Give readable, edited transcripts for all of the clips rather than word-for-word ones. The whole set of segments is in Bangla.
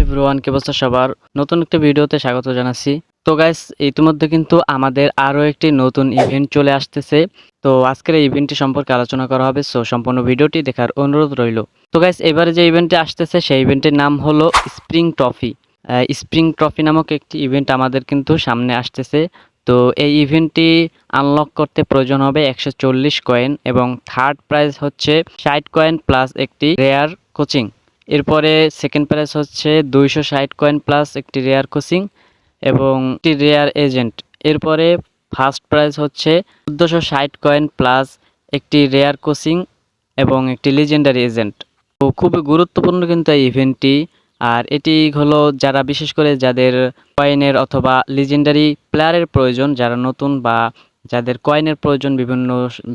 এভরিওয়ান, কি অবস্থা সবার? নতুন একটা ভিডিওতে স্বাগত জানাচ্ছি। তো গাইস, ইতিমধ্যে কিন্তু আমাদের আরো একটি নতুন ইভেন্ট চলে আসতেছে। তো আজকের এই ইভেন্টটি সম্পর্কে আলোচনা করা হবে, সো সম্পূর্ণ ভিডিওটি দেখার অনুরোধ রইল। তো গাইস, এবারে যে ইভেন্টটি আসতেছে সেই ইভেন্টের নাম হলো স্প্রিং ট্রফি। স্প্রিং ট্রফি নামক একটি ইভেন্ট আমাদের কিন্তু সামনে আসতেছে। তো এই ইভেন্টটি আনলক করতে প্রয়োজন হবে 140 কয়েন এবং থার্ড প্রাইজ হচ্ছে 60 কয়েন প্লাস একটি রেয়ার কোচিং। এরপরে সেকেন্ড প্রাইজ হচ্ছে 260 কয়েন প্লাস একটি রেয়ার কোচিং এবং একটি রেয়ার এজেন্ট। এরপরে ফার্স্ট প্রাইজ হচ্ছে 1460 কয়েন প্লাস একটি রেয়ার কোচিং এবং একটি লিজেন্ডারি এজেন্ট। তো খুবই গুরুত্বপূর্ণ কিন্তু এই ইভেন্টটি। আর এটি হলো যারা বিশেষ করে যাদের কয়েনের অথবা লিজেন্ডারি প্লেয়ারের প্রয়োজন, যারা নতুন বা যাদের কয়েনের প্রয়োজন বিভিন্ন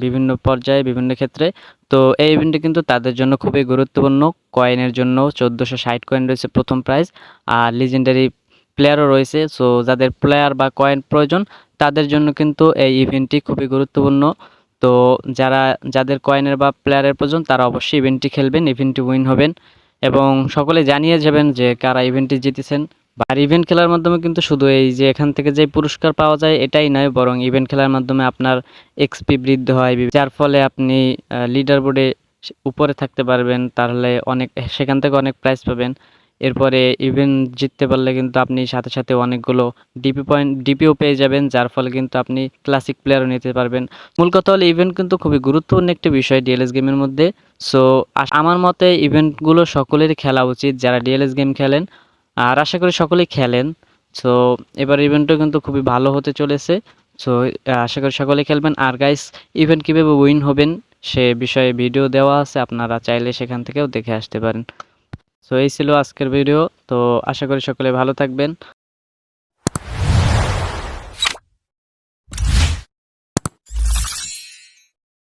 বিভিন্ন পর্যায়ে বিভিন্ন ক্ষেত্রে, তো এই ইভেন্টটি কিন্তু তাদের জন্য খুবই গুরুত্বপূর্ণ। কয়েনের জন্য 1460 কয়েন রয়েছে প্রথম প্রাইজ, আর লিজেন্ডারি প্লেয়ারও রয়েছে। সো যাদের প্লেয়ার বা কয়েন প্রয়োজন তাদের জন্য কিন্তু এই ইভেন্টটি খুবই গুরুত্বপূর্ণ। তো যাদের কয়েনের বা প্লেয়ারের প্রয়োজন তারা অবশ্যই ইভেন্টটি খেলবেন, ইভেন্টটি উইন হবেন এবং সকলে জানিয়ে যাবেন যে কারা ইভেন্টটি জিতেছেন। আর ইভেন্ট খেলার মাধ্যমে কিন্তু শুধু এই যে এখান থেকে যে পুরস্কার পাওয়া যায় এটাই নয়, বরং ইভেন্ট খেলার মাধ্যমে আপনার এক্সপি বৃদ্ধি হয়, যার ফলে আপনি লিডার বোর্ডে উপরে থাকতে পারবেন। তাহলে সেখান থেকে অনেক প্রাইজ পাবেন। এরপরে ইভেন্ট জিততে পারলে কিন্তু আপনি সাথে সাথে অনেকগুলো ডিপিও পেয়ে যাবেন, যার ফলে কিন্তু আপনি ক্লাসিক প্লেয়ারও নিতে পারবেন। মূল কথা হলো ইভেন্ট কিন্তু খুবই গুরুত্বপূর্ণ একটি বিষয় ডিএলএস গেমের মধ্যে। সো আমার মতে ইভেন্টগুলো সকলেরই খেলা উচিত যারা ডিএলএস গেম খেলেন, আর আশা করি সকলেই খেলেন। সো এবার ইভেন্টও কিন্তু খুবই ভালো হতে চলেছে। সো আশা করি সকলেই খেলবেন। আর গাইস, ইভেন্ট কীভাবে উইন হবেন সে বিষয়ে ভিডিও দেওয়া আছে, আপনারা চাইলে সেখান থেকেও দেখে আসতে পারেন। সো এই ছিল আজকের ভিডিও। তো আশা করি সকলে ভালো থাকবেন।